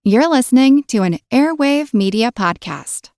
You're listening to an Airwave Media Podcast.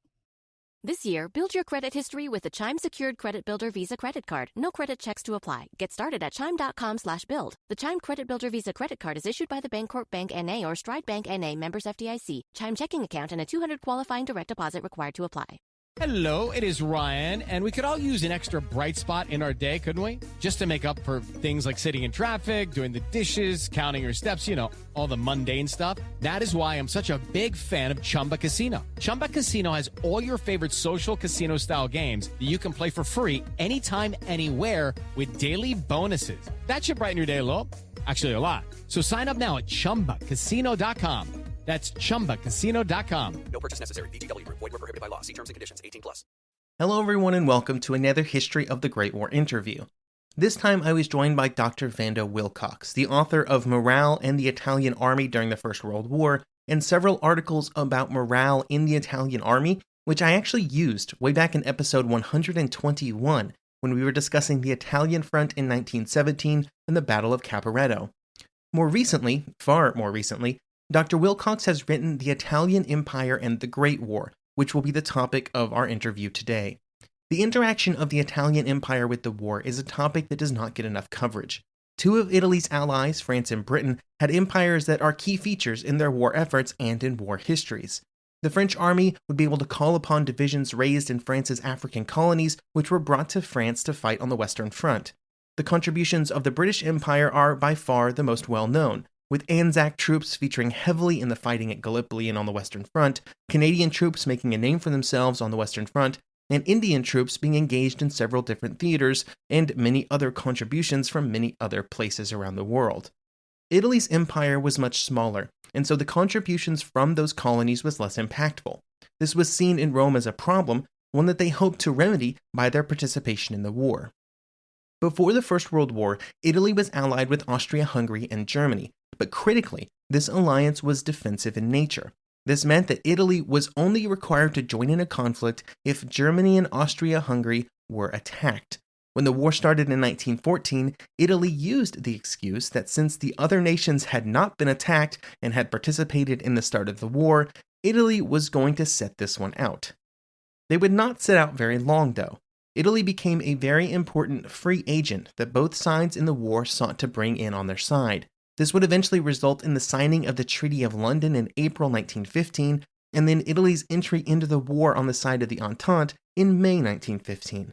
This year, build your credit history with the Chime Secured Credit Builder Visa Credit Card. No credit checks to apply. Get started at chime.com/build. The Chime Credit Builder Visa Credit Card is issued by the Bancorp Bank N.A. or Stride Bank N.A. members FDIC. Chime checking account and a $200 qualifying direct deposit required to apply. Hello, it is Ryan, and we could all use an extra bright spot in our day, couldn't we? Just to make up for things like sitting in traffic, doing the dishes, counting your steps, all the mundane stuff. That is why I'm such a big fan of Chumba Casino. Chumba Casino has all your favorite social casino-style games that you can play for free anytime, anywhere with daily bonuses. That should brighten your day a little. Actually, a lot. So sign up now at ChumbaCasino.com. That's ChumbaCasino.com. No purchase necessary. VGW Group. Void where prohibited by law. See terms and conditions. 18+. Hello everyone and welcome to another History of the Great War interview. This time I was joined by Dr. Vanda Wilcox, the author of Morale and the Italian Army During the First World War, and several articles about morale in the Italian Army, which I actually used way back in episode 121 when we were discussing the Italian front in 1917 and the Battle of Caporetto. More recently, far more recently, Dr. Wilcox has written The Italian Empire and the Great War, which will be the topic of our interview today. The interaction of the Italian Empire with the war is a topic that does not get enough coverage. Two of Italy's allies, France and Britain, had empires that are key features in their war efforts and in war histories. The French army would be able to call upon divisions raised in France's African colonies, which were brought to France to fight on the Western Front. The contributions of the British Empire are by far the most well-known, with Anzac troops featuring heavily in the fighting at Gallipoli and on the Western Front, Canadian troops making a name for themselves on the Western Front, and Indian troops being engaged in several different theaters, and many other contributions from many other places around the world. Italy's empire was much smaller, and so the contributions from those colonies was less impactful. This was seen in Rome as a problem, one that they hoped to remedy by their participation in the war. Before the First World War, Italy was allied with Austria-Hungary and Germany, but critically, this alliance was defensive in nature. This meant that Italy was only required to join in a conflict if Germany and Austria-Hungary were attacked. When the war started in 1914, Italy used the excuse that since the other nations had not been attacked and had participated in the start of the war, Italy was going to set this one out. They would not sit out very long, though. Italy became a very important free agent that both sides in the war sought to bring in on their side. This would eventually result in the signing of the Treaty of London in April 1915, and then Italy's entry into the war on the side of the Entente in May 1915.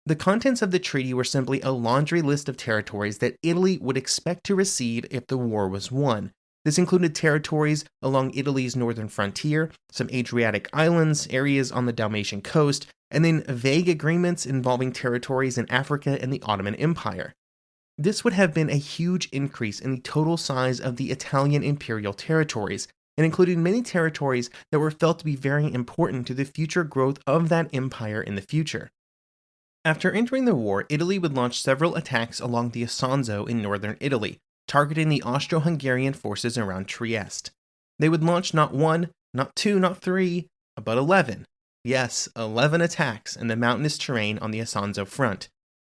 The contents of the treaty were simply a laundry list of territories that Italy would expect to receive if the war was won. This included territories along Italy's northern frontier, some Adriatic islands, areas on the Dalmatian coast, and then vague agreements involving territories in Africa and the Ottoman Empire. This would have been a huge increase in the total size of the Italian imperial territories, and included many territories that were felt to be very important to the future growth of that empire in the future. After entering the war, Italy would launch several attacks along the Isonzo in northern Italy, targeting the Austro-Hungarian forces around Trieste. They would launch not one, not two, not three, but 11. Yes, 11 attacks in the mountainous terrain on the Isonzo front.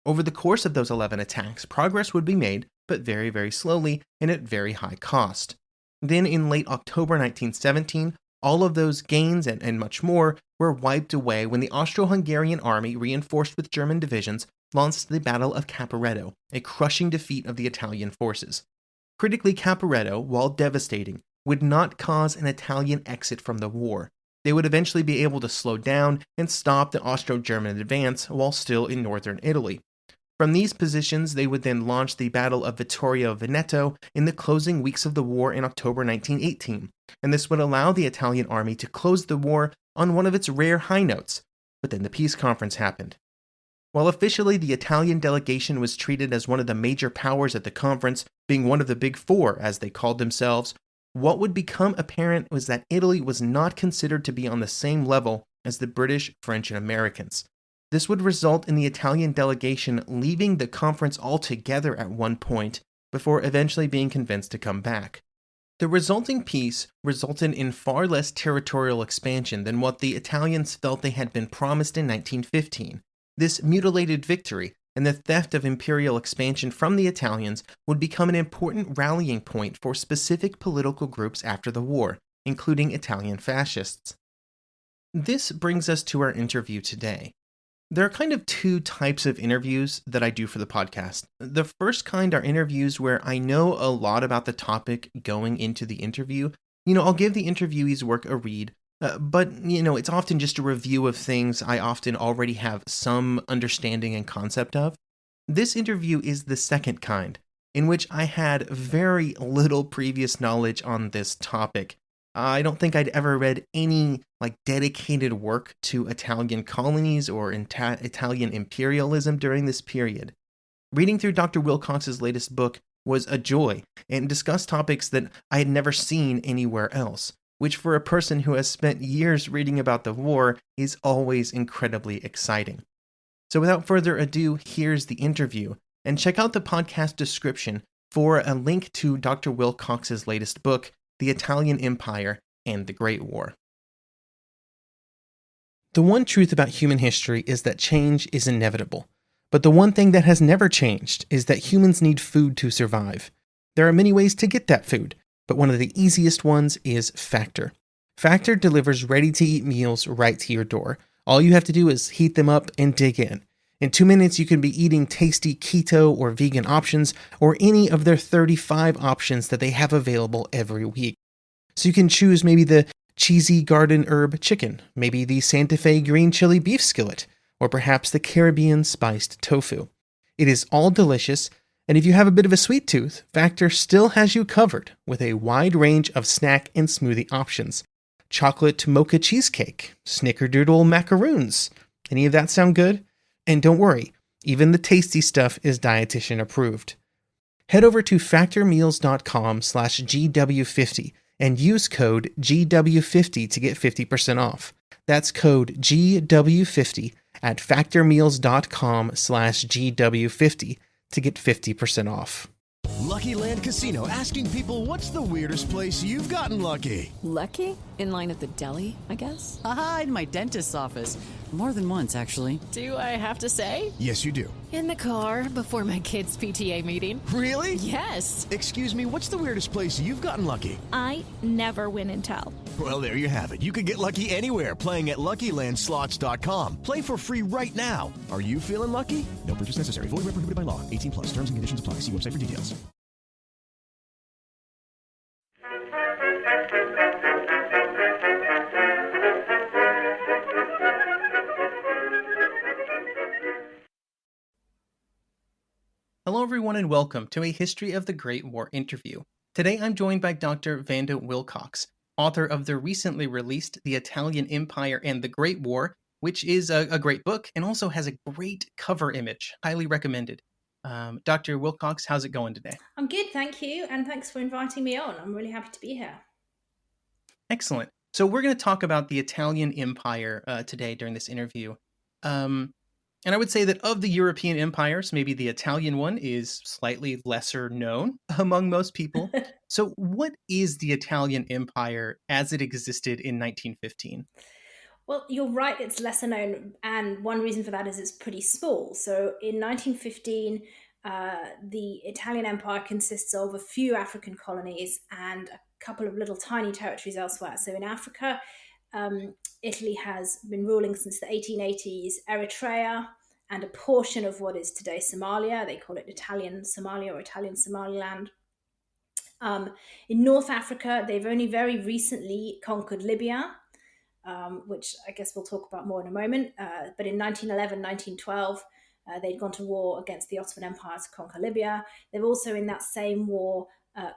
Over the course of those 11 attacks, progress would be made, but very, very slowly and at very high cost. Then in late October 1917, all of those gains and much more were wiped away when the Austro-Hungarian army, reinforced with German divisions, launched the Battle of Caporetto, a crushing defeat of the Italian forces. Critically, Caporetto, while devastating, would not cause an Italian exit from the war. They would eventually be able to slow down and stop the Austro-German advance while still in northern Italy. From these positions, they would then launch the Battle of Vittorio Veneto in the closing weeks of the war in October 1918, and this would allow the Italian army to close the war on one of its rare high notes. But then the peace conference happened. While officially the Italian delegation was treated as one of the major powers at the conference, being one of the Big Four, as they called themselves, what would become apparent was that Italy was not considered to be on the same level as the British, French, and Americans. This would result in the Italian delegation leaving the conference altogether at one point, before eventually being convinced to come back. The resulting peace resulted in far less territorial expansion than what the Italians felt they had been promised in 1915. This mutilated victory and the theft of imperial expansion from the Italians would become an important rallying point for specific political groups after the war, including Italian fascists. This brings us to our interview today. There are kind of two types of interviews that I do for the podcast. The first kind are interviews where I know a lot about the topic going into the interview. I'll give the interviewee's work a read, but it's often just a review of things I often already have some understanding and concept of. This interview is the second kind, in which I had very little previous knowledge on this topic. I don't think I'd ever read any dedicated work to Italian colonies or Italian imperialism during this period. Reading through Dr. Wilcox's latest book was a joy and discussed topics that I had never seen anywhere else, which for a person who has spent years reading about the war is always incredibly exciting. So without further ado, here's the interview, and check out the podcast description for a link to Dr. Wilcox's latest book, The Italian Empire and the Great War. The one truth about human history is that change is inevitable. But the one thing that has never changed is that humans need food to survive. There are many ways to get that food, but one of the easiest ones is Factor. Factor delivers ready-to-eat meals right to your door. All you have to do is heat them up and dig in. In 2 minutes, you can be eating tasty keto or vegan options, or any of their 35 options that they have available every week. So you can choose maybe the cheesy garden herb chicken, maybe the Santa Fe green chili beef skillet, or perhaps the Caribbean spiced tofu. It is all delicious, and if you have a bit of a sweet tooth, Factor still has you covered with a wide range of snack and smoothie options. Chocolate mocha cheesecake, snickerdoodle macaroons. Any of that sound good? And don't worry, even the tasty stuff is dietitian approved. Head over to factormeals.com/GW50 and use code GW50 to get 50% off. That's code GW50 at factormeals.com/GW50 to get 50% off. Lucky Land Casino, asking people, what's the weirdest place you've gotten lucky? Lucky? In line at the deli, I guess? Aha, in my dentist's office. More than once, actually. Do I have to say? Yes, you do. In the car before my kids' PTA meeting. Really? Yes. Excuse me, what's the weirdest place you've gotten lucky? I never win and tell. Well, there you have it. You can get lucky anywhere, playing at LuckyLandSlots.com. Play for free right now. Are you feeling lucky? No purchase necessary. Void where prohibited by law. 18+. Terms and conditions apply. See website for details. Hello everyone and welcome to a History of the Great War interview. Today I'm joined by Dr. Vanda Wilcox, author of the recently released The Italian Empire and the Great War, which is a great book and also has a great cover image. Highly recommended. Dr. Wilcox, how's it going today? I'm good, thank you, and thanks for inviting me on. I'm really happy to be here. Excellent. So we're going to talk about the Italian Empire today during this interview. And I would say that of the European empires, maybe the Italian one is slightly lesser known among most people. So what is the Italian Empire as it existed in 1915? Well, you're right, it's lesser known, and one reason for that is it's pretty small. So in 1915, the Italian Empire consists of a few African colonies and a couple of little tiny territories elsewhere. So in Africa, Italy has been ruling since the 1880s Eritrea and a portion of what is today Somalia. They call it Italian Somalia or Italian Somaliland. In North Africa, they've only very recently conquered Libya, which I guess we'll talk about more in a moment. But in 1911, 1912, they'd gone to war against the Ottoman Empire to conquer Libya. They've also, in that same war,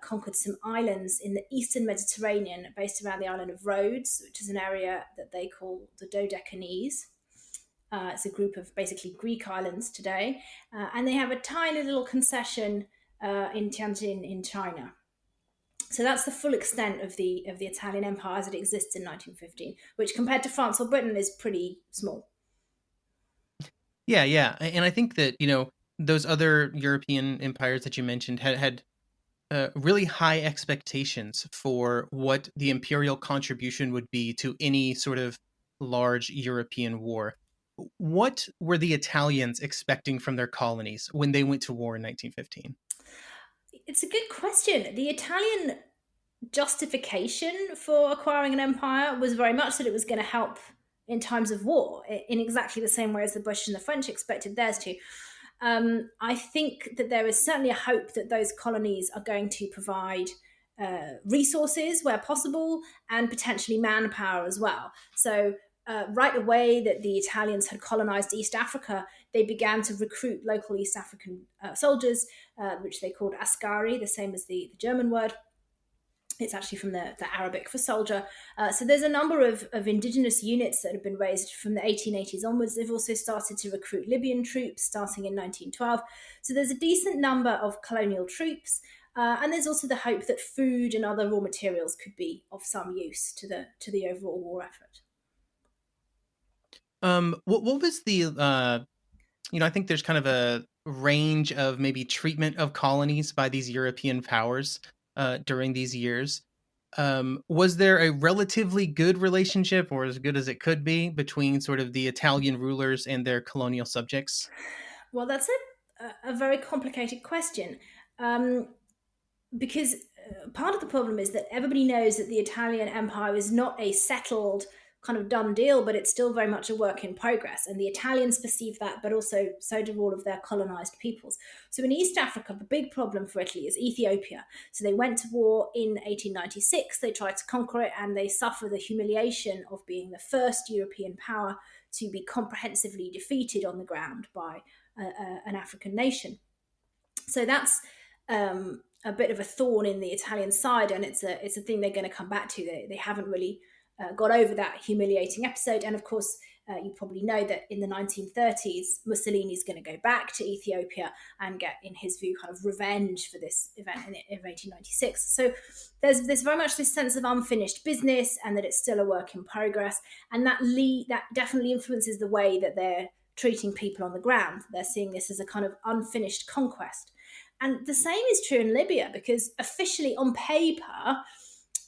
conquered some islands in the eastern Mediterranean based around the island of Rhodes, which is an area that they call the Dodecanese. It's a group of basically Greek islands today. And they have a tiny little concession in Tianjin in China. So that's the full extent of the Italian Empire as it exists in 1915, which compared to France or Britain is pretty small. Yeah. And I think that, those other European empires that you mentioned had really high expectations for what the imperial contribution would be to any sort of large European war. What were the Italians expecting from their colonies when they went to war in 1915? It's a good question. The Italian justification for acquiring an empire was very much that it was going to help in times of war, in exactly the same way as the British and the French expected theirs to. I think that there is certainly a hope that those colonies are going to provide resources where possible and potentially manpower as well. So right away that the Italians had colonized East Africa, they began to recruit local East African soldiers, which they called askari, the same as the German word. It's actually from the Arabic for soldier. So there's a number of indigenous units that have been raised from the 1880s onwards. They've also started to recruit Libyan troops starting in 1912. So there's a decent number of colonial troops. And there's also the hope that food and other raw materials could be of some use to the overall war effort. What was the I think there's kind of a range of maybe treatment of colonies by these European powers during these years. Was there a relatively good relationship, or as good as it could be, between sort of the Italian rulers and their colonial subjects? Well, that's a very complicated question. Because part of the problem is that everybody knows that the Italian Empire is not a settled kind of done deal, but it's still very much a work in progress. And the Italians perceive that, but also so do all of their colonized peoples. So in East Africa, the big problem for Italy is Ethiopia. So they went to war in 1896, they tried to conquer it, and they suffer the humiliation of being the first European power to be comprehensively defeated on the ground by an African nation. So that's a bit of a thorn in the Italian side, and it's a thing they're going to come back to. They haven't really got over that humiliating episode. And of course, you probably know that in the 1930s, Mussolini's going to go back to Ethiopia and get, in his view, kind of revenge for this event in 1896. So there's very much this sense of unfinished business, and that it's still a work in progress, and that definitely influences the way that they're treating people on the ground. They're seeing this as a kind of unfinished conquest. And the same is true in Libya, because officially on paper,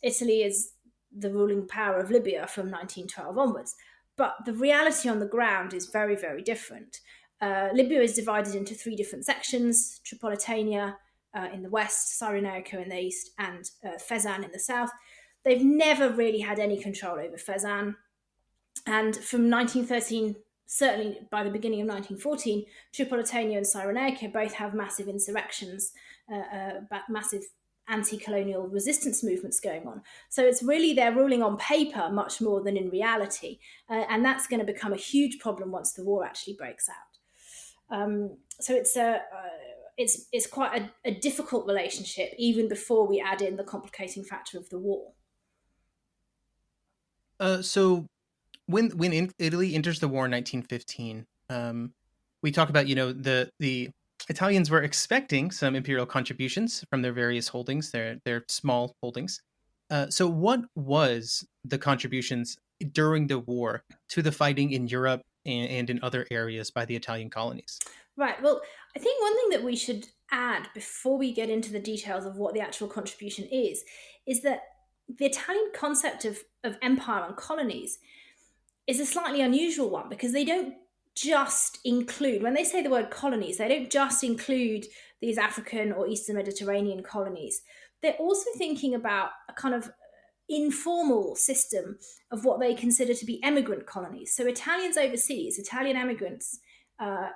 Italy is the ruling power of Libya from 1912 onwards. But the reality on the ground is very, very different. Libya is divided into three different sections: Tripolitania in the west, Cyrenaica in the east, and Fezzan in the south. They've never really had any control over Fezzan. And from 1913, certainly by the beginning of 1914, Tripolitania and Cyrenaica both have massive insurrections, massive anti-colonial resistance movements going on. So it's really they're ruling on paper much more than in reality. And that's going to become a huge problem once the war actually breaks out. So it's quite a difficult relationship, even before we add in the complicating factor of the war. So when Italy enters the war in 1915, we talk about, the Italians were expecting some imperial contributions from their various holdings, their small holdings. So what was the contributions during the war to the fighting in Europe and in other areas by the Italian colonies? Right. Well, I think one thing that we should add before we get into the details of what the actual contribution is that the Italian concept of empire and colonies is a slightly unusual one, because they don't just include, when they say the word colonies, they don't just include these African or Eastern Mediterranean colonies. They're also thinking about a kind of informal system of what they consider to be emigrant colonies. So Italians overseas, Italian emigrants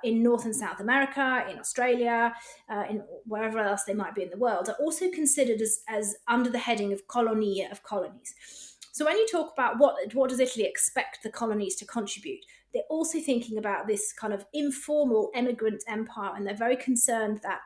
in North and South America, in Australia, in wherever else they might be in the world, are also considered as under the heading of colonia, of colonies. So when you talk about what does Italy expect the colonies to contribute, they're also thinking about this kind of informal emigrant empire, and they're very concerned that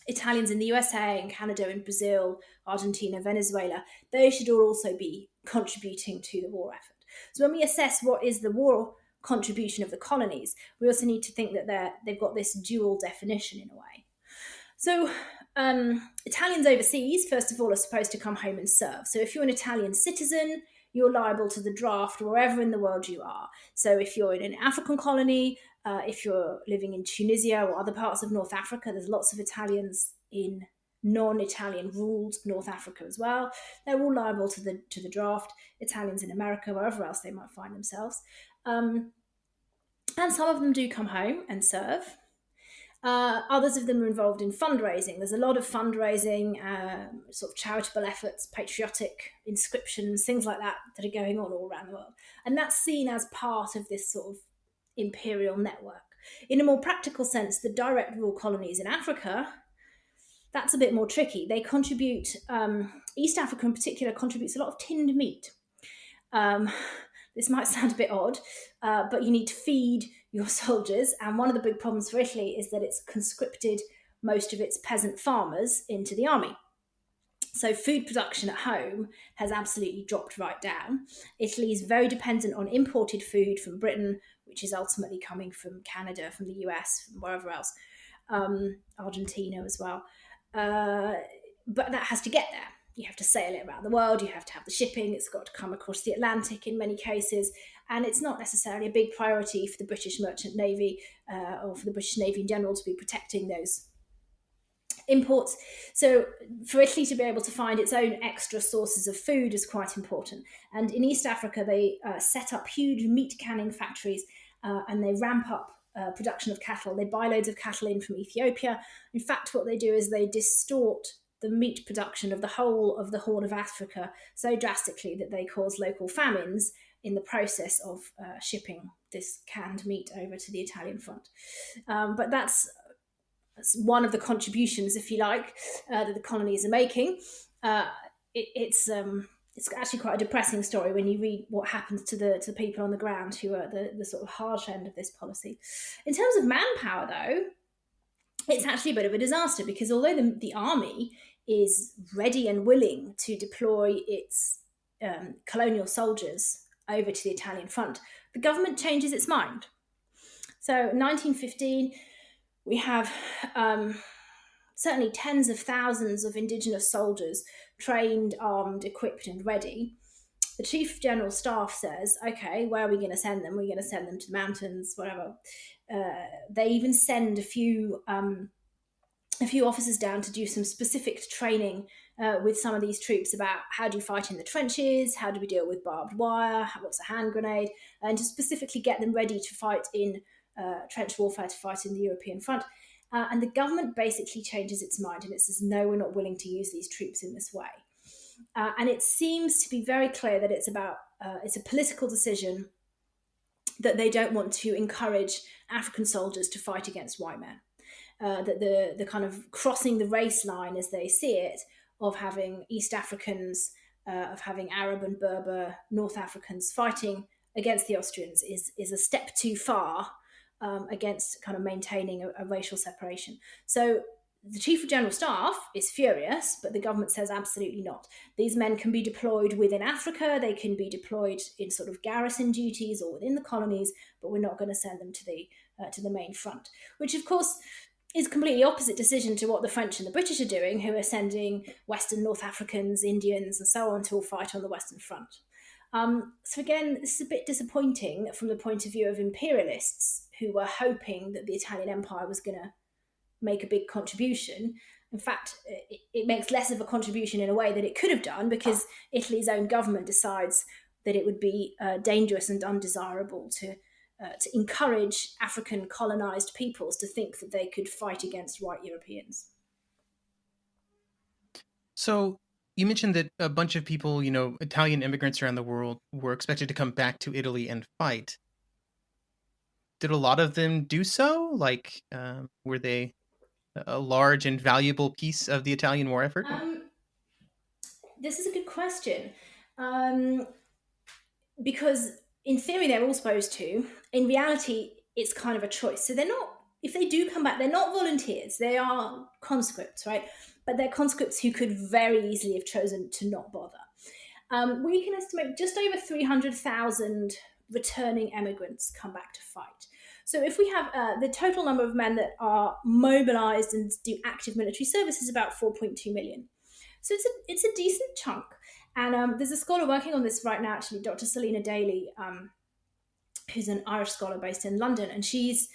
Italians in the USA and Canada and Brazil, Argentina, Venezuela, they should all also be contributing to the war effort. So when we assess what is the war contribution of the colonies, we also need to think that they've got this dual definition in a way. So Italians overseas, first of all, are supposed to come home and serve. So if you're an Italian citizen, you're liable to the draft wherever in the world you are. So if you're in an African colony, if you're living in Tunisia or other parts of North Africa, there's lots of Italians in non-Italian ruled North Africa as well. They're all liable to the draft. Italians in America, wherever else they might find themselves. And some of them do come home and serve. Others of them are involved in fundraising. There's a lot of fundraising, sort of charitable efforts, patriotic inscriptions, things like that that are going on all around the world. And that's seen as part of this sort of imperial network. In a more practical sense, the direct rule colonies in Africa, that's a bit more tricky. They contribute, East Africa in particular contributes a lot of tinned meat. This might sound a bit odd, but you need to feed your soldiers. And one of the big problems for Italy is that it's conscripted most of its peasant farmers into the army. So food production at home has absolutely dropped right down. Italy is very dependent on imported food from Britain, which is ultimately coming from Canada, from the US, from wherever else, Argentina as well. But that has to get there. You have to sail it around the world, you have to have the shipping, it's got to come across the Atlantic in many cases, and it's not necessarily a big priority for the British Merchant Navy or for the British Navy in general to be protecting those imports. So for Italy to be able to find its own extra sources of food is quite important. And in East Africa, they set up huge meat canning factories and they ramp up production of cattle. They buy loads of cattle in from Ethiopia. In fact, what they do is they distort the meat production of the whole of the Horn of Africa so drastically that they cause local famines in the process of shipping this canned meat over to the Italian front. But that's one of the contributions, if you like, that the colonies are making. It's actually quite a depressing story when you read what happens to the people on the ground who are the sort of harsh end of this policy. In terms of manpower, though, it's actually a bit of a disaster because although the army is ready and willing to deploy its colonial soldiers over to the Italian front, the government changes its mind. So 1915, we have certainly tens of thousands of indigenous soldiers trained, armed, equipped and ready. The Chief General Staff says, okay, where are we going to send them? We're going to send them to the mountains, whatever. They even send a few officers down to do some specific training with some of these troops about how do you fight in the trenches, how do we deal with barbed wire, what's a hand grenade, and to specifically get them ready to fight in trench warfare, to fight in the European front. And the government basically changes its mind and it says, no, we're not willing to use these troops in this way. And it seems to be very clear that it's a political decision that they don't want to encourage African soldiers to fight against white men. That the kind of crossing the race line, as they see it, of having East Africans, of having Arab and Berber North Africans fighting against the Austrians is a step too far against kind of maintaining a racial separation. So the Chief of General Staff is furious, but the government says absolutely not. These men can be deployed within Africa, they can be deployed in sort of garrison duties or within the colonies, but we're not going to send them to the main front, which of course is completely opposite decision to what the French and the British are doing, who are sending Western North Africans, Indians, and so on to all fight on the Western Front. So again, this is a bit disappointing from the point of view of imperialists who were hoping that the Italian Empire was going to make a big contribution. In fact, it makes less of a contribution in a way that it could have done because Italy's own government decides that it would be dangerous and undesirable to encourage African colonized peoples to think that they could fight against white Europeans. So you mentioned that a bunch of people, Italian immigrants around the world were expected to come back to Italy and fight. Did a lot of them do so? Like, were they a large and valuable piece of the Italian war effort? This is a good question. Because in theory, they're all supposed to. In reality, it's kind of a choice. So they're not, if they do come back, they're not volunteers. They are conscripts, right? But they're conscripts who could very easily have chosen to not bother. We can estimate just over 300,000 returning emigrants come back to fight. So if we have the total number of men that are mobilized and do active military service is about 4.2 million. So it's a decent chunk. And there's a scholar working on this right now, actually, Dr. Selina Daly, who's an Irish scholar based in London. And she's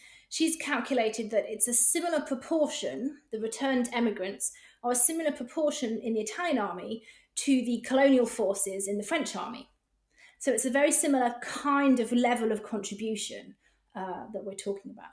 calculated that it's a similar proportion, the returned emigrants are a similar proportion in the Italian army to the colonial forces in the French army. So it's a very similar kind of level of contribution that we're talking about.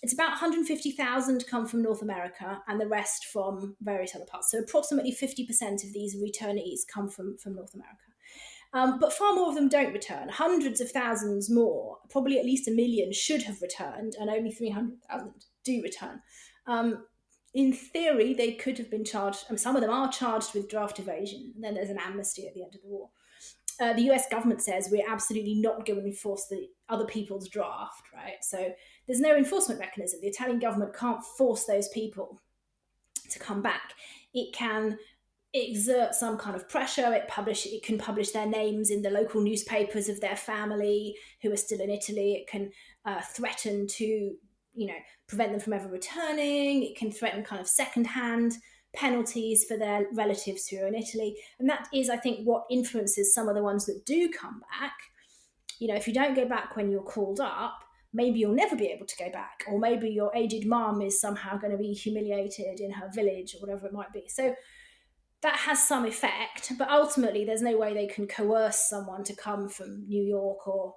It's about 150,000 come from North America and the rest from various other parts. So approximately 50% of these returnees come from North America. But far more of them don't return. Hundreds of thousands more, probably at least 1 million, should have returned, and only 300,000 do return. In theory, they could have been charged, some of them are charged with draft evasion, and then there's an amnesty at the end of the war. The US government says we're absolutely not going to enforce the other people's draft, right? So there's no enforcement mechanism. The Italian government can't force those people to come back. It can exert some kind of pressure. It can publish their names in the local newspapers of their family who are still in Italy. It can threaten to, prevent them from ever returning. It can threaten kind of secondhand penalties for their relatives who are in Italy. And that is, I think, what influences some of the ones that do come back. If you don't go back when you're called up, maybe you'll never be able to go back, or maybe your aged mum is somehow going to be humiliated in her village or whatever it might be. So that has some effect, but ultimately there's no way they can coerce someone to come from New York or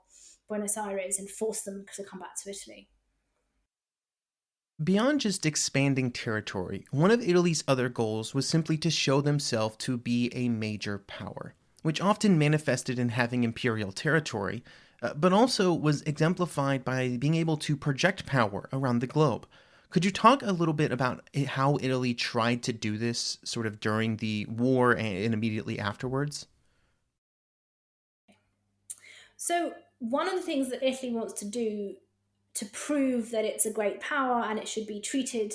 Buenos Aires and force them to come back to Italy. Beyond just expanding territory, one of Italy's other goals was simply to show themselves to be a major power, which often manifested in having imperial territory, but also was exemplified by being able to project power around the globe. Could you talk a little bit about how Italy tried to do this sort of during the war and immediately afterwards? So one of the things that Italy wants to do to prove that it's a great power and it should be treated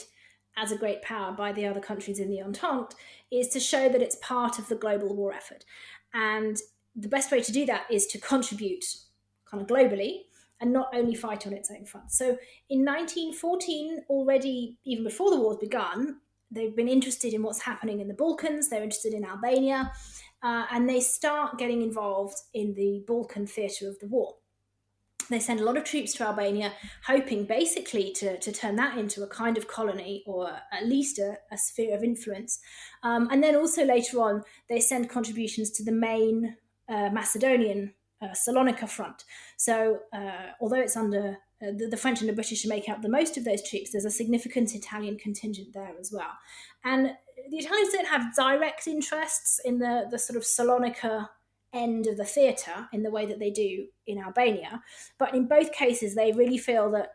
as a great power by the other countries in the Entente is to show that it's part of the global war effort. And the best way to do that is to contribute kind of globally and not only fight on its own front. So in 1914, already, even before the war's begun, they've been interested in what's happening in the Balkans. They're interested in Albania, and they start getting involved in the Balkan theatre of the war. They send a lot of troops to Albania, hoping basically to turn that into a kind of colony or at least a sphere of influence. And then also later on, they send contributions to the main Macedonian Salonika front. So although it's under the French and the British are making up the most of those troops, there's a significant Italian contingent there as well. And the Italians don't have direct interests in the sort of Salonika end of the theatre in the way that they do in Albania. But in both cases, they really feel that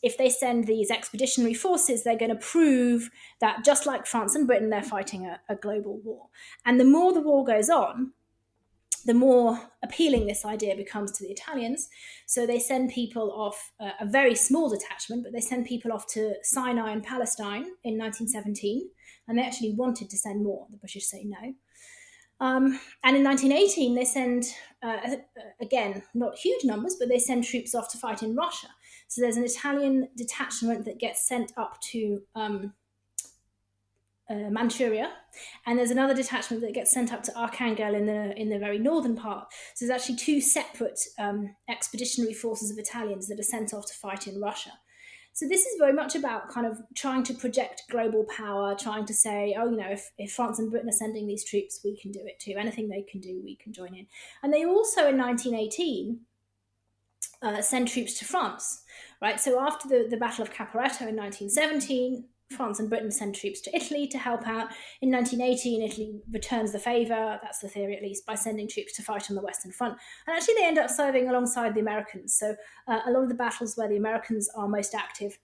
if they send these expeditionary forces, they're going to prove that just like France and Britain, they're fighting a global war. And the more the war goes on, the more appealing this idea becomes to the Italians. So they send people off, a very small detachment, but they send people off to Sinai and Palestine in 1917. And they actually wanted to send more. The British say no. And in 1918, they send, again, not huge numbers, but they send troops off to fight in Russia. So there's an Italian detachment that gets sent up to Manchuria, and there's another detachment that gets sent up to Archangel in the very northern part. So there's actually two separate expeditionary forces of Italians that are sent off to fight in Russia. So this is very much about kind of trying to project global power, trying to say, if France and Britain are sending these troops, we can do it too. Anything they can do, we can join in. And they also, in 1918, send troops to France, right? So after the Battle of Caporetto in 1917, France and Britain send troops to Italy to help out. In 1918, Italy returns the favour, that's the theory at least, by sending troops to fight on the Western Front. And actually they end up serving alongside the Americans. So a lot of the battles where the Americans are most active,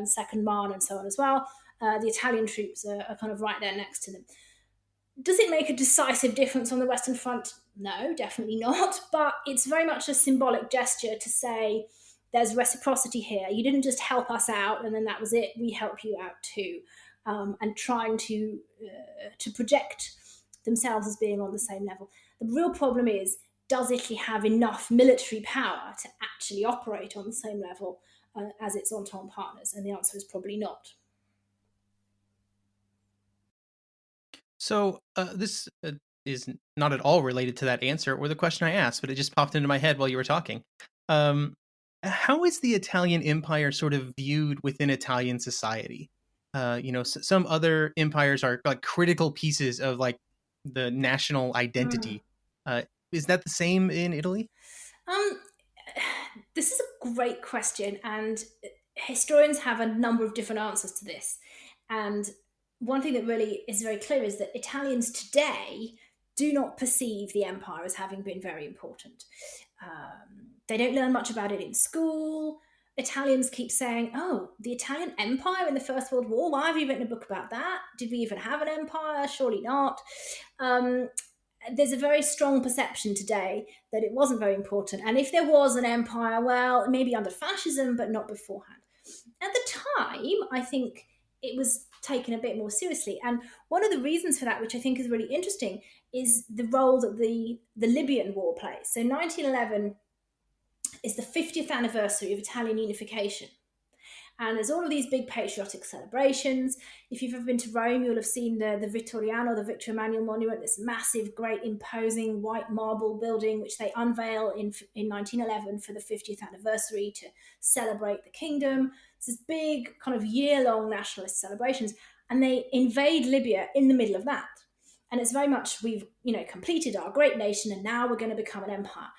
Second Marne and so on as well, the Italian troops are kind of right there next to them. Does it make a decisive difference on the Western Front? No, definitely not. But it's very much a symbolic gesture to say, there's reciprocity here. You didn't just help us out and then that was it. We help you out too. And trying to project themselves as being on the same level. The real problem is, does Italy have enough military power to actually operate on the same level as its Entente partners? And the answer is probably not. So this is not at all related to that answer or the question I asked, but it just popped into my head while you were talking. How is the Italian Empire sort of viewed within Italian society? Some other empires are like critical pieces of like the national identity. Is that the same in Italy? This is a great question, and historians have a number of different answers to this. And one thing that really is very clear is that Italians today do not perceive the empire as having been very important. They don't learn much about it in school. Italians keep saying, oh, the Italian Empire in the First World War? Why have you written a book about that? Did we even have an empire? Surely not. There's a very strong perception today that it wasn't very important. And if there was an empire, well, maybe under fascism, but not beforehand. At the time, I think it was taken a bit more seriously. And one of the reasons for that, which I think is really interesting, is the role that the Libyan War plays. So 1911 is the 50th anniversary of Italian unification. And there's all of these big patriotic celebrations. If you've ever been to Rome, you'll have seen the Vittoriano, the Victor Emmanuel Monument, this massive, great, imposing white marble building, which they unveil in 1911 for the 50th anniversary to celebrate the kingdom. It's this big kind of year-long nationalist celebrations. And they invade Libya in the middle of that. And it's very much, we've completed our great nation and now we're going to become an empire.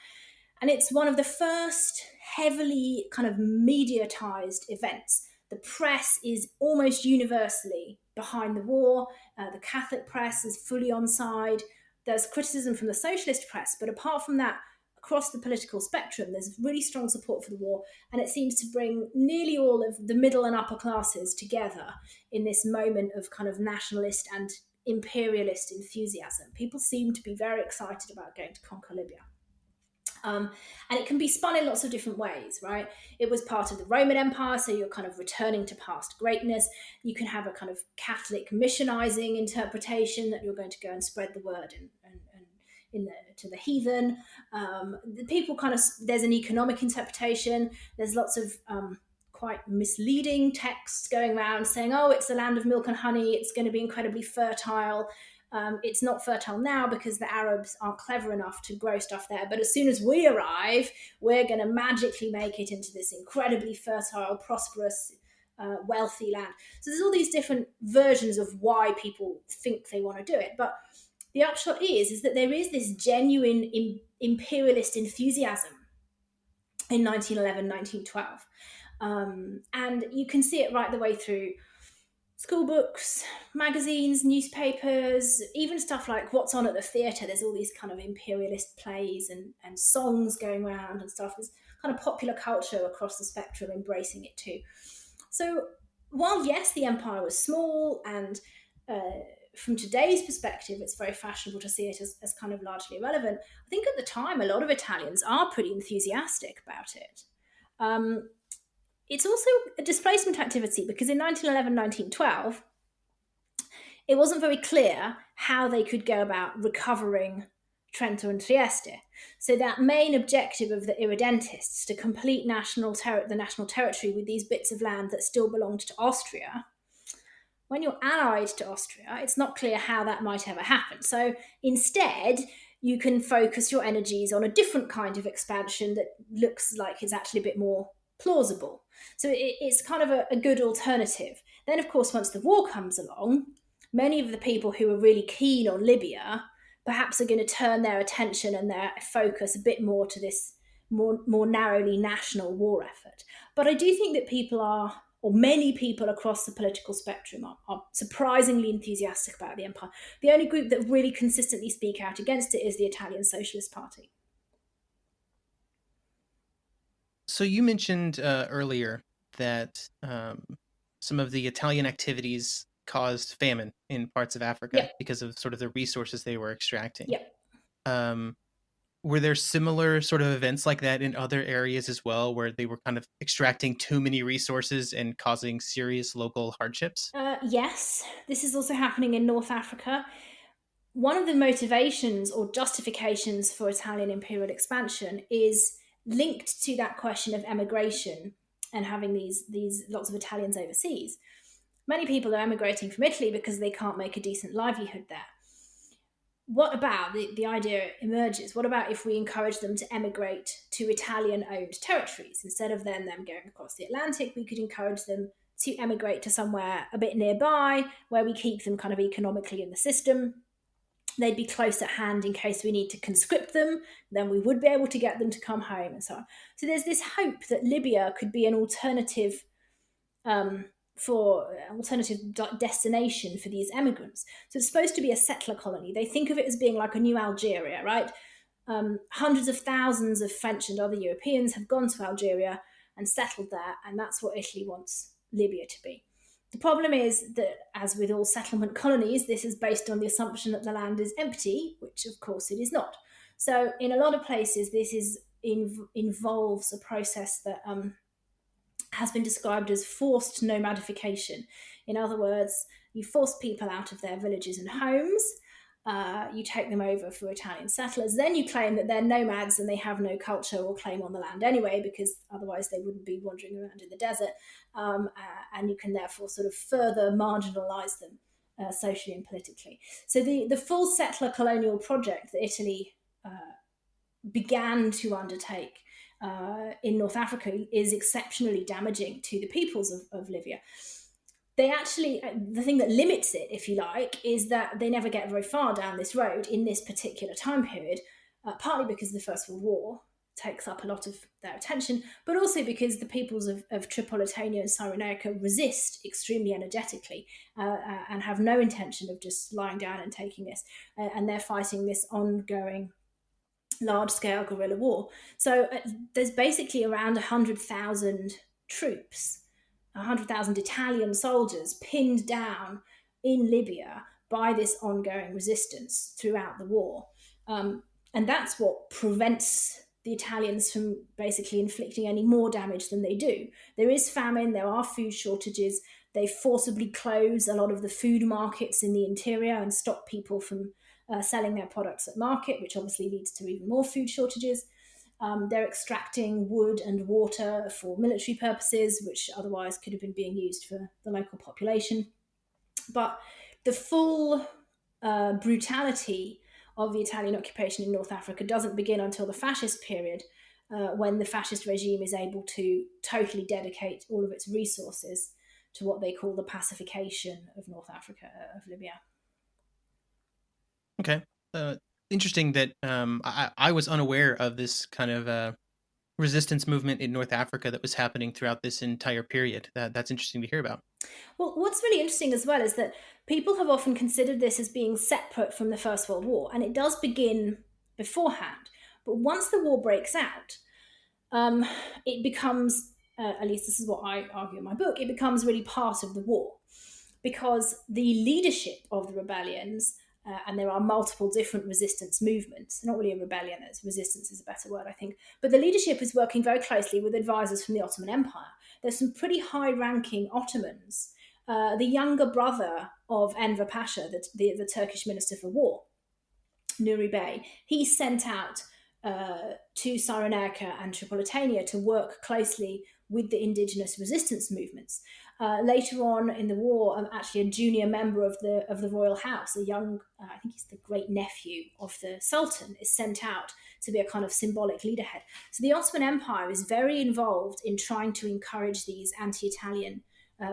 And it's one of the first heavily kind of mediatized events. The press is almost universally behind the war. The Catholic press is fully on side. There's criticism from the socialist press, but apart from that, across the political spectrum, there's really strong support for the war. And it seems to bring nearly all of the middle and upper classes together in this moment of kind of nationalist and imperialist enthusiasm. People seem to be very excited about going to conquer Libya. And it can be spun in lots of different ways, right? It was part of the Roman Empire, so you're kind of returning to past greatness. You can have a kind of Catholic missionizing interpretation that you're going to go and spread the word to the heathen. The people there's an economic interpretation. There's lots of quite misleading texts going around saying, oh, it's the land of milk and honey. It's going to be incredibly fertile. It's not fertile now because the Arabs aren't clever enough to grow stuff there. But as soon as we arrive, we're going to magically make it into this incredibly fertile, prosperous, wealthy land. So there's all these different versions of why people think they want to do it. But the upshot is that there is this genuine imperialist enthusiasm in 1911, 1912. And you can see it right the way through school books, magazines, newspapers, even stuff like what's on at the theatre. There's all these kind of imperialist plays and songs going around and stuff. There's kind of popular culture across the spectrum embracing it too. So while, yes, the empire was small and from today's perspective, it's very fashionable to see it as kind of largely irrelevant, I think at the time, a lot of Italians are pretty enthusiastic about it. It's also a displacement activity because in 1911, 1912, it wasn't very clear how they could go about recovering Trento and Trieste. So that main objective of the irredentists to complete the national territory with these bits of land that still belonged to Austria, when you're allied to Austria, it's not clear how that might ever happen. So instead, you can focus your energies on a different kind of expansion that looks like it's actually a bit more plausible. So it's kind of a good alternative. Then, of course, once the war comes along, many of the people who are really keen on Libya perhaps are going to turn their attention and their focus a bit more to this more narrowly national war effort. But I do think that many people across the political spectrum are surprisingly enthusiastic about the empire. The only group that really consistently speak out against it is the Italian Socialist Party. So you mentioned earlier that some of the Italian activities caused famine in parts of Africa because of sort of the resources they were extracting. Were there similar sort of events like that in other areas as well, where they were kind of extracting too many resources and causing serious local hardships? Yes, this is also happening in North Africa. One of the motivations or justifications for Italian imperial expansion is linked to that question of emigration and having these lots of Italians overseas. Many people are emigrating from Italy because they can't make a decent livelihood there. What about, the idea emerges, what about if we encourage them to emigrate to Italian-owned territories? Instead of them going across the Atlantic, we could encourage them to emigrate to somewhere a bit nearby where we keep them kind of economically in the system. They'd be close at hand in case we need to conscript them. Then we would be able to get them to come home and so on. So there's this hope that Libya could be an alternative for alternative destination for these emigrants. So it's supposed to be a settler colony. They think of it as being like a new Algeria, right? Hundreds of thousands of French and other Europeans have gone to Algeria and settled there, and that's what Italy wants Libya to be. The problem is that, as with all settlement colonies, this is based on the assumption that the land is empty, which of course it is not. So, in a lot of places, this involves a process that has been described as forced nomadification. In other words, you force people out of their villages and homes, you take them over for Italian settlers, then you claim that they're nomads and they have no culture or claim on the land anyway, because otherwise they wouldn't be wandering around in the desert, and you can therefore sort of further marginalize them socially and politically. So the full settler colonial project that Italy began to undertake in North Africa is exceptionally damaging to the peoples of Libya. They actually, the thing that limits it, if you like, is that they never get very far down this road in this particular time period, partly because the First World War takes up a lot of their attention, but also because the peoples of Tripolitania and Cyrenaica resist extremely energetically and have no intention of just lying down and taking this. And they're fighting this ongoing large-scale guerrilla war. So there's basically around 100,000 troops, 100,000 Italian soldiers pinned down in Libya by this ongoing resistance throughout the war. And that's what prevents the Italians from basically inflicting any more damage than they do. There is famine, there are food shortages, they forcibly close a lot of the food markets in the interior and stop people from selling their products at market, which obviously leads to even more food shortages. They're extracting wood and water for military purposes, which otherwise could have been being used for the local population. But the full brutality of the Italian occupation in North Africa doesn't begin until the fascist period, when the fascist regime is able to totally dedicate all of its resources to what they call the pacification of North Africa, of Libya. Okay. Interesting that I was unaware of this kind of resistance movement in North Africa that was happening throughout this entire period. That's interesting to hear about. Well, what's really interesting as well is that people have often considered this as being separate from the First World War, and it does begin beforehand. But once the war breaks out, it becomes, at least this is what I argue in my book, it becomes really part of the war. Because the leadership of the rebellions, and there are multiple different resistance movements, not really a rebellion, as resistance is a better word, I think, but the leadership is working very closely with advisors from the Ottoman Empire. There's some pretty high-ranking Ottomans. The younger brother of Enver Pasha, the Turkish Minister for War, Nuri Bey, he's sent out to Cyrenaica and Tripolitania to work closely with the indigenous resistance movements. Later on in the war, actually a junior member of the royal house, a young, I think he's the great nephew of the Sultan, is sent out to be a kind of symbolic leader head. So the Ottoman Empire is very involved in trying to encourage these anti-Italian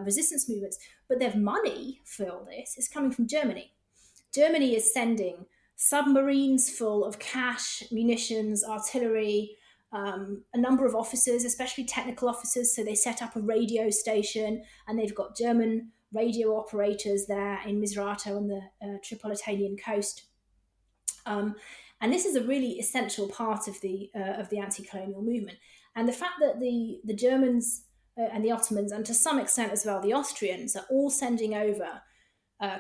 resistance movements, but their money for all this is coming from Germany. Germany is sending submarines full of cash, munitions, artillery, a number of officers, especially technical officers. So they set up a radio station, and they've got German radio operators there in Misrata on the Tripolitanian coast. And this is a really essential part of the anti-colonial movement. And the fact that the Germans and the Ottomans, and to some extent as well the Austrians, are all sending over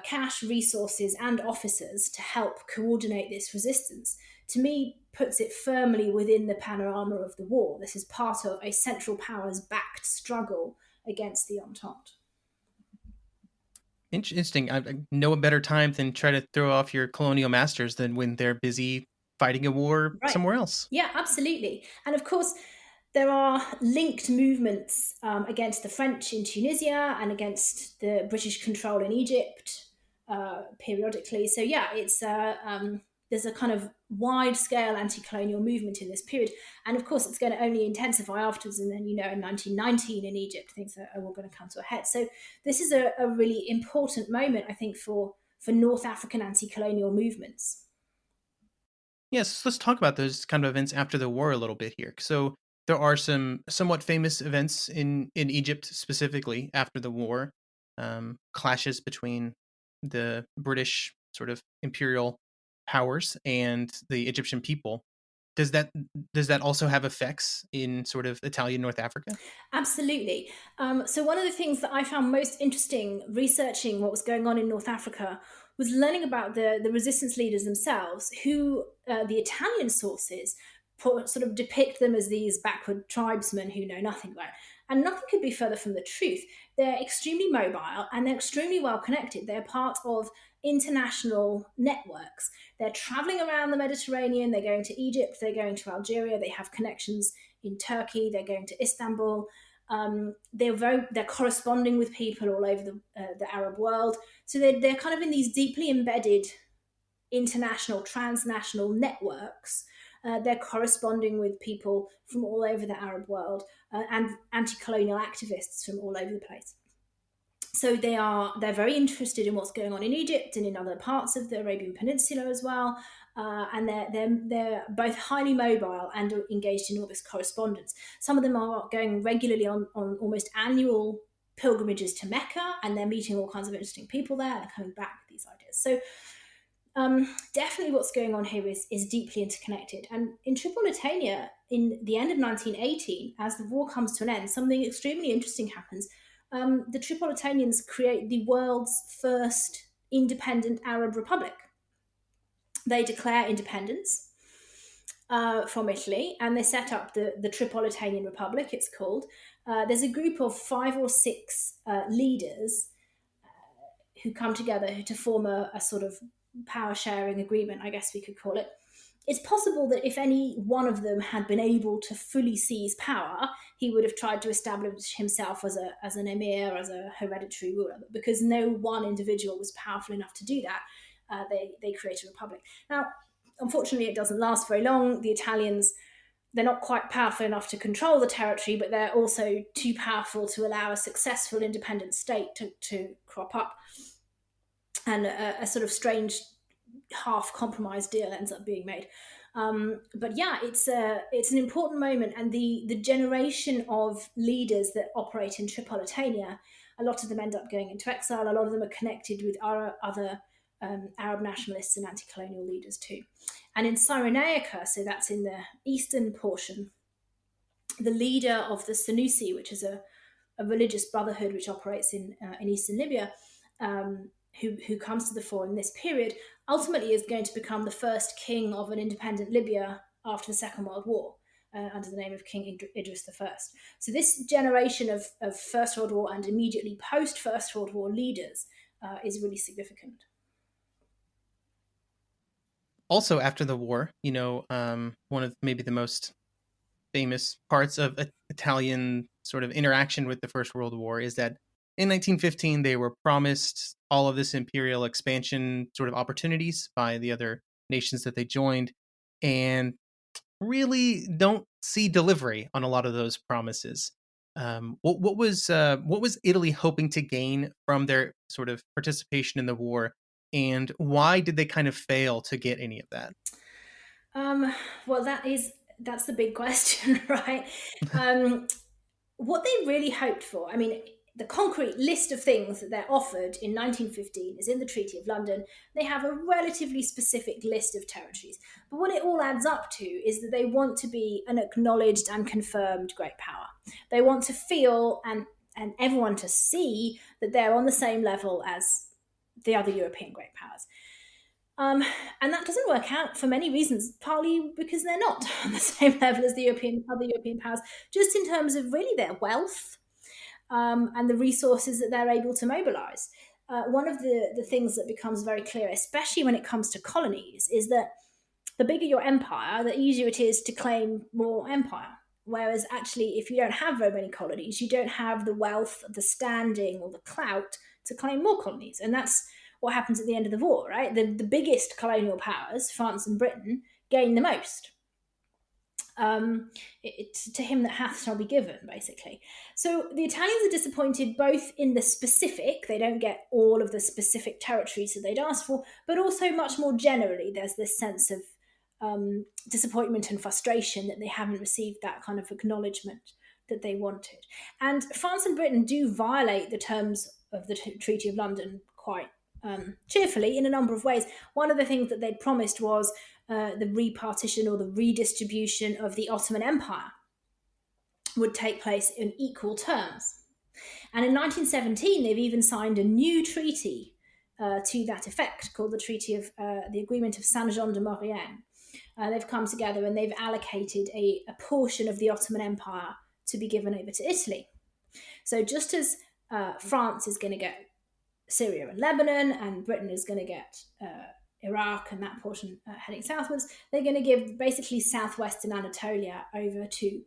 cash, resources, and officers to help coordinate this resistance, to me, puts it firmly within the panorama of the war. This is part of a Central Powers-backed struggle against the Entente. Interesting. I know a better time than try to throw off your colonial masters than when they're busy fighting a war somewhere else. Yeah, absolutely. And of course, there are linked movements against the French in Tunisia and against the British control in Egypt periodically. So yeah, it's there's a kind of wide-scale anti-colonial movement in this period. And of course, it's going to only intensify afterwards. And then, in 1919 in Egypt, things are all going to come to a head. So this is a really important moment, I think, for North African anti-colonial movements. Yes, let's talk about those kind of events after the war a little bit here. So there are some somewhat famous events in Egypt specifically after the war, clashes between the British sort of imperial powers and the Egyptian people. Does that does that also have effects in sort of Italian North Africa? Absolutely. So, one of the things that I found most interesting researching what was going on in North Africa was learning about the resistance leaders themselves, who the Italian sources sort of depict them as these backward tribesmen who know nothing about it. And nothing could be further from the truth. They're extremely mobile and they're extremely well connected. They're part of international networks. They're traveling around the Mediterranean, they're going to Egypt, they're going to Algeria, they have connections in Turkey, they're going to Istanbul. They're corresponding with people all over the Arab world. So they're kind of in these deeply embedded international, transnational networks. They're corresponding with people from all over the Arab world and anti-colonial activists from all over the place. So they're very interested in what's going on in Egypt and in other parts of the Arabian Peninsula as well, and they're both highly mobile and are engaged in all this correspondence. Some of them are going regularly on almost annual pilgrimages to Mecca, and they're meeting all kinds of interesting people there and coming back with these ideas. So definitely what's going on here is deeply interconnected. And in Tripolitania, in the end of 1918, as the war comes to an end, something extremely interesting happens. The Tripolitanians create the world's first independent Arab republic. They declare independence from Italy, and they set up the Tripolitanian Republic, it's called. There's a group of 5 or 6 leaders who come together to form a sort of power sharing agreement, I guess we could call it. It's possible that if any one of them had been able to fully seize power, he would have tried to establish himself as an emir, as a hereditary ruler. But because no one individual was powerful enough to do that, they created a republic. Now, unfortunately, it doesn't last very long. The Italians, they're not quite powerful enough to control the territory, but they're also too powerful to allow a successful independent state to crop up. And a sort of strange half compromise deal ends up being made. But yeah, it's an important moment, and the generation of leaders that operate in Tripolitania, a lot of them end up going into exile. A lot of them are connected with other Arab nationalists and anti-colonial leaders too. And in Cyrenaica, so that's in the eastern portion, the leader of the Senussi, which is a religious brotherhood which operates in eastern Libya, who comes to the fore in this period, ultimately is going to become the first king of an independent Libya after the Second World War, under the name of King Idris I. So this generation of First World War and immediately post-First World War leaders is really significant. Also, after the war, one of maybe the most famous parts of Italian sort of interaction with the First World War is that in 1915, they were promised all of this imperial expansion sort of opportunities by the other nations that they joined, and really don't see delivery on a lot of those promises. What was Italy hoping to gain from their sort of participation in the war, and why did they kind of fail to get any of that? Well, that's the big question, right? What they really hoped for, I mean, the concrete list of things that they're offered in 1915 is in the Treaty of London. They have a relatively specific list of territories. But what it all adds up to is that they want to be an acknowledged and confirmed great power. They want to feel and everyone to see that they're on the same level as the other European great powers. And that doesn't work out for many reasons, partly because they're not on the same level as the other European powers, just in terms of really their wealth, and the resources that they're able to mobilize. One of the things that becomes very clear, especially when it comes to colonies, is that the bigger your empire, the easier it is to claim more empire. Whereas actually, if you don't have very many colonies, you don't have the wealth, the standing, or the clout to claim more colonies. And that's what happens at the end of the war, right? The biggest colonial powers, France and Britain, gain the most. It's to him that hath shall be given, basically. So the Italians are disappointed both in the specific, they don't get all of the specific territories that they'd asked for, but also much more generally, there's this sense of disappointment and frustration that they haven't received that kind of acknowledgement that they wanted. And France and Britain do violate the terms of the Treaty of London quite cheerfully in a number of ways. One of the things that they'd promised was the repartition or the redistribution of the Ottoman Empire would take place in equal terms. And in 1917, they've even signed a new treaty to that effect, called the Agreement of Saint-Jean-de-Maurienne. They've come together and they've allocated a portion of the Ottoman Empire to be given over to Italy. So just as France is going to get Syria and Lebanon, and Britain is going to get Iraq and that portion heading southwards, they're going to give basically southwestern Anatolia over to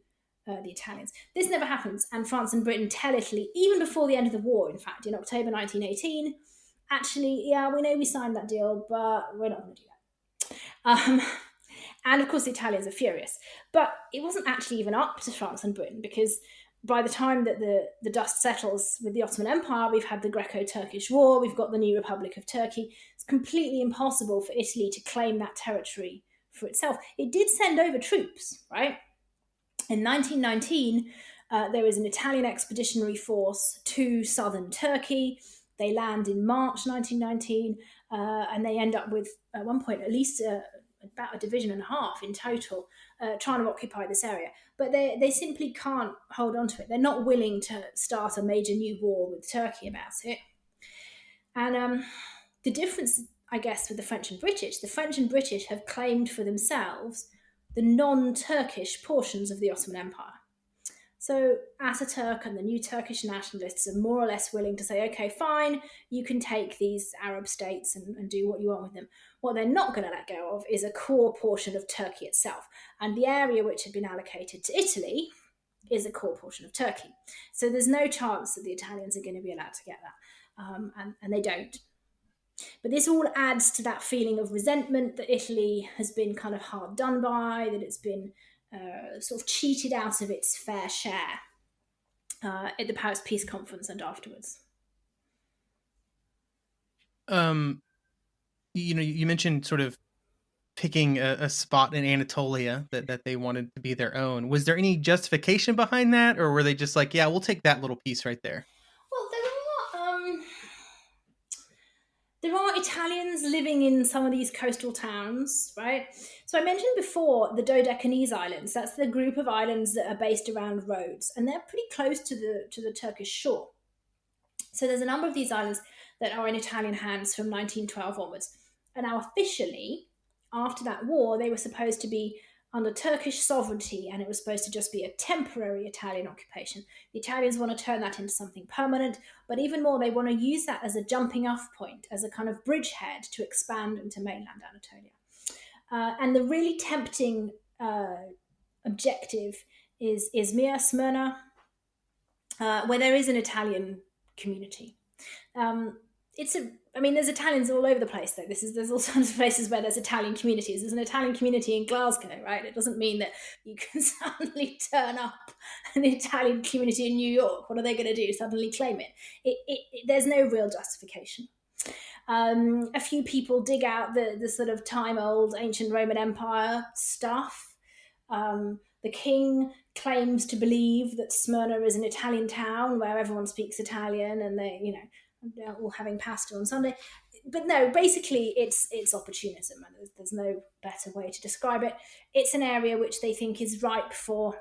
the Italians. This never happens, and France and Britain tell Italy, even before the end of the war, in fact, in October 1918, actually, yeah, we know we signed that deal, but we're not going to do that. And of course, the Italians are furious. But it wasn't actually even up to France and Britain, because by the time that the dust settles with the Ottoman Empire, we've had the Greco-Turkish War, we've got the new Republic of Turkey. It's completely impossible for Italy to claim that territory for itself. It did send over troops, right? In 1919, there was an Italian expeditionary force to southern Turkey. They land in March 1919, and they end up with, at one point, at least about a division and a half in total, trying to occupy this area. But they simply can't hold on to it. They're not willing to start a major new war with Turkey about it. And the difference, I guess, with the French and British have claimed for themselves the non-Turkish portions of the Ottoman Empire. So Ataturk and the new Turkish nationalists are more or less willing to say, okay, fine, you can take these Arab states and do what you want with them. What they're not going to let go of is a core portion of Turkey itself. And the area which had been allocated to Italy is a core portion of Turkey. So there's no chance that the Italians are going to be allowed to get that. And they don't. But this all adds to that feeling of resentment that Italy has been kind of hard done by, that it's been sort of cheated out of its fair share at the Paris Peace Conference and afterwards. You mentioned sort of picking a spot in Anatolia that they wanted to be their own. Was there any justification behind that, or were they just like, yeah, we'll take that little piece right there? Well, there are Italians living in some of these coastal towns, right? So I mentioned before the Dodecanese Islands. That's the group of islands that are based around Rhodes, and they're pretty close to the Turkish shore. So there's a number of these islands that are in Italian hands from 1912 onwards. And now officially, after that war, they were supposed to be under Turkish sovereignty, and it was supposed to just be a temporary Italian occupation. The Italians want to turn that into something permanent, but even more, they want to use that as a jumping off point, as a kind of bridgehead to expand into mainland Anatolia. And the really tempting objective is Izmir, Smyrna, where there is an Italian community. There's Italians all over the place, though. There's all sorts of places where there's Italian communities. There's an Italian community in Glasgow, right? It doesn't mean that you can suddenly turn up an Italian community in New York. What are they going to do? Suddenly claim it? There's no real justification. A few people dig out the sort of time-old ancient Roman Empire stuff. The king claims to believe that Smyrna is an Italian town where everyone speaks Italian, and they're all having pasta on Sunday. But no, basically it's opportunism, and there's no better way to describe it. It's an area which they think is ripe for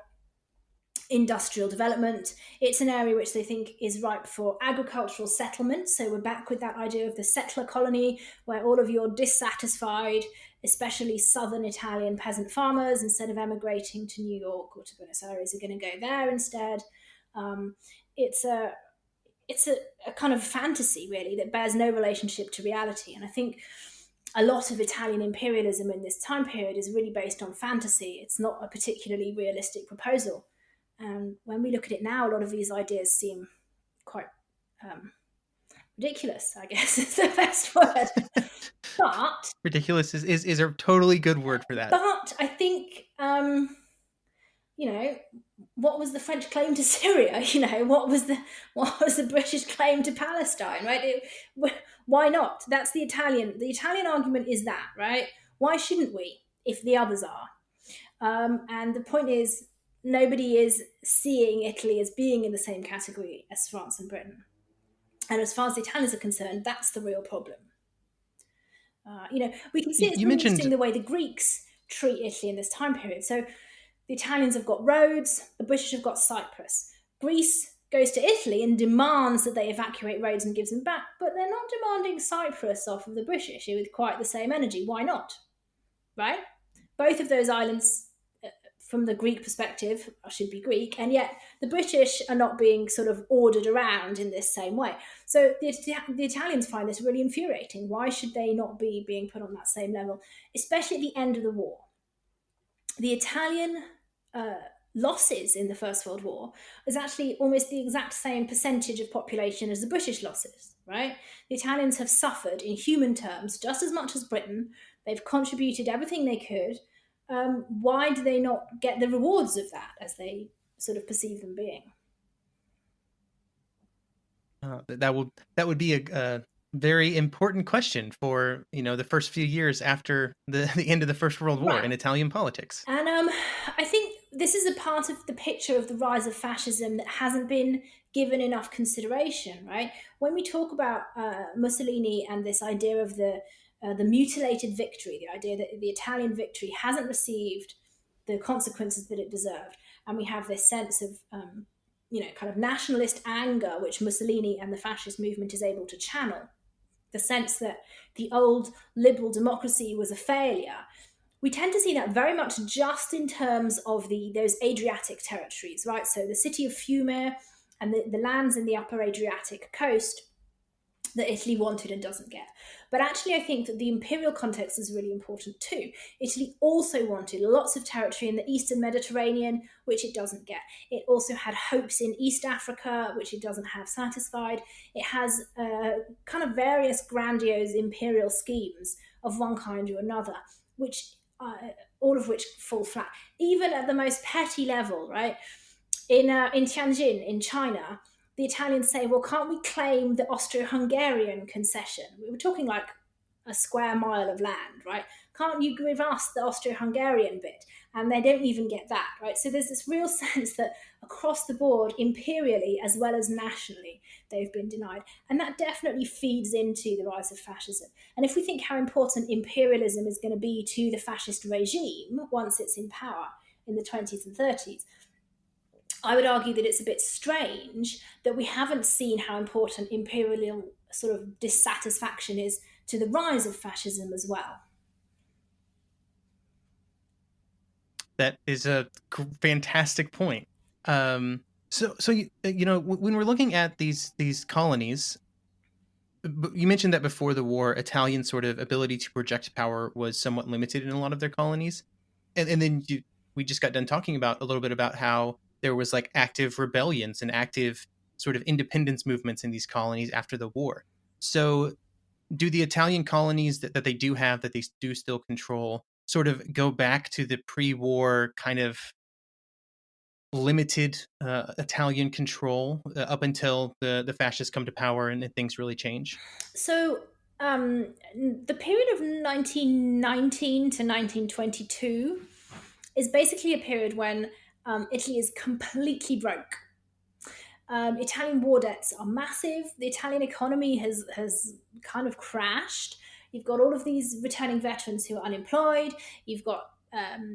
industrial development. It's an area which they think is ripe for agricultural settlement. So we're back with that idea of the settler colony, where all of your dissatisfied, especially southern Italian peasant farmers, instead of emigrating to New York or to Buenos Aires, are going to go there instead. It's a kind of fantasy, really, that bears no relationship to reality. And I think a lot of Italian imperialism in this time period is really based on fantasy. It's not a particularly realistic proposal. And when we look at it now, a lot of these ideas seem quite ridiculous, I guess is the best word. But ridiculous is a totally good word for that. But I think, what was the French claim to Syria? What was the British claim to Palestine? Right? Why not? That's the Italian. The Italian argument is that, right? Why shouldn't we? if the others are. And the point is, nobody is seeing Italy as being in the same category as France and Britain. And as far as the Italians are concerned, that's the real problem. We can see it's really interesting the way the Greeks treat Italy in this time period. So the Italians have got Rhodes, the British have got Cyprus. Greece goes to Italy and demands that they evacuate Rhodes and gives them back, but they're not demanding Cyprus off of the British with quite the same energy. Why not? Right? Both of those islands, from the Greek perspective, should be Greek, and yet the British are not being sort of ordered around in this same way. So the Italians find this really infuriating. Why should they not be being put on that same level, especially at the end of the war? The Italian losses in the First World War is actually almost the exact same percentage of population as the British losses, right? The Italians have suffered in human terms just as much as Britain. They've contributed everything they could. Why do they not get the rewards of that as they sort of perceive them being? That would be a very important question for the first few years after the end of the First World War in Italian politics. And I think this is a part of the picture of the rise of fascism that hasn't been given enough consideration, right? When we talk about Mussolini and this idea of the mutilated victory, the idea that the Italian victory hasn't received the consequences that it deserved, and we have this sense of kind of nationalist anger which Mussolini and the fascist movement is able to channel, the sense that the old liberal democracy was a failure. We tend to see that very much just in terms of those Adriatic territories, right? So the city of Fiume and the lands in the upper Adriatic coast that Italy wanted and doesn't get. But actually, I think that the imperial context is really important too. Italy also wanted lots of territory in the Eastern Mediterranean, which it doesn't get. It also had hopes in East Africa, which it doesn't have satisfied. It has kind of various grandiose imperial schemes of one kind or another, which all of which fall flat. Even at the most petty level, right? In Tianjin, in China, the Italians say, well, can't we claim the Austro-Hungarian concession? We were talking like a square mile of land, right? Can't you give us the Austro-Hungarian bit? And they don't even get that, right? So there's this real sense that across the board, imperially as well as nationally, they've been denied. And that definitely feeds into the rise of fascism. And if we think how important imperialism is going to be to the fascist regime once it's in power in the 20s and 30s, I would argue that it's a bit strange that we haven't seen how important imperial sort of dissatisfaction is to the rise of fascism as well. That is a fantastic point. When we're looking at these colonies, you mentioned that before the war, Italian sort of ability to project power was somewhat limited in a lot of their colonies, and then we just got done talking about a little bit about how there was like active rebellions and active sort of independence movements in these colonies after the war. So do the Italian colonies that they do have, that they do still control, sort of go back to the pre-war kind of limited Italian control up until the fascists come to power and things really change? So the period of 1919 to 1922 is basically a period when Italy is completely broke. Italian war debts are massive. The Italian economy has kind of crashed. You've got all of these returning veterans who are unemployed. You've got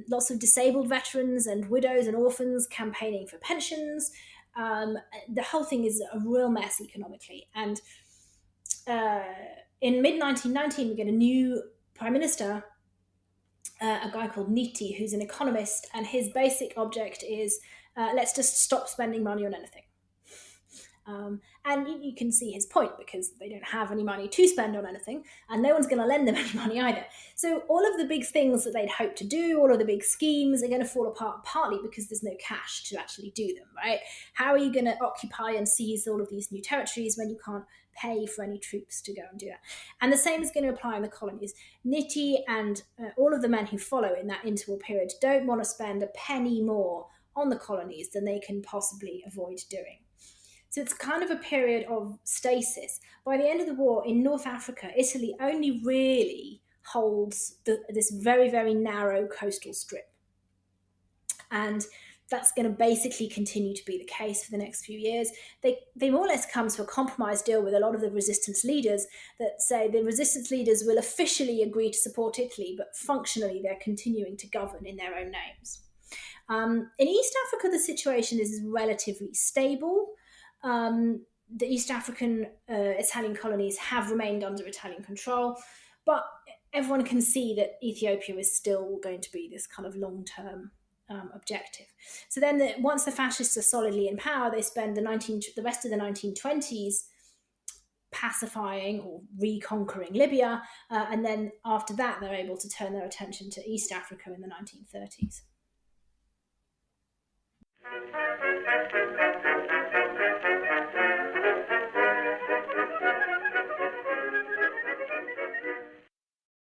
lots of disabled veterans and widows and orphans campaigning for pensions. The whole thing is a real mess economically. And in mid-1919, we get a new prime minister, a guy called Nitti, who's an economist, and his basic object is let's just stop spending money on anything. And you can see his point, because they don't have any money to spend on anything, and no one's going to lend them any money either. So all of the big things that they'd hoped to do, all of the big schemes, are going to fall apart, partly because there's no cash to actually do them, right? How are you going to occupy and seize all of these new territories when you can't pay for any troops to go and do that? And the same is going to apply in the colonies. Nitti and all of the men who follow in that interval period don't want to spend a penny more on the colonies than they can possibly avoid doing. So it's kind of a period of stasis. By the end of the war in North Africa, Italy only really holds this very, very narrow coastal strip. And that's going to basically continue to be the case for the next few years. They more or less come to a compromise deal with a lot of the resistance leaders that say the resistance leaders will officially agree to support Italy, but functionally they're continuing to govern in their own names. In East Africa, the situation is relatively stable. The East African Italian colonies have remained under Italian control, but everyone can see that Ethiopia is still going to be this kind of long-term objective. So then once the fascists are solidly in power, they spend the rest of the 1920s pacifying or reconquering Libya, and then after that they're able to turn their attention to East Africa in the 1930s.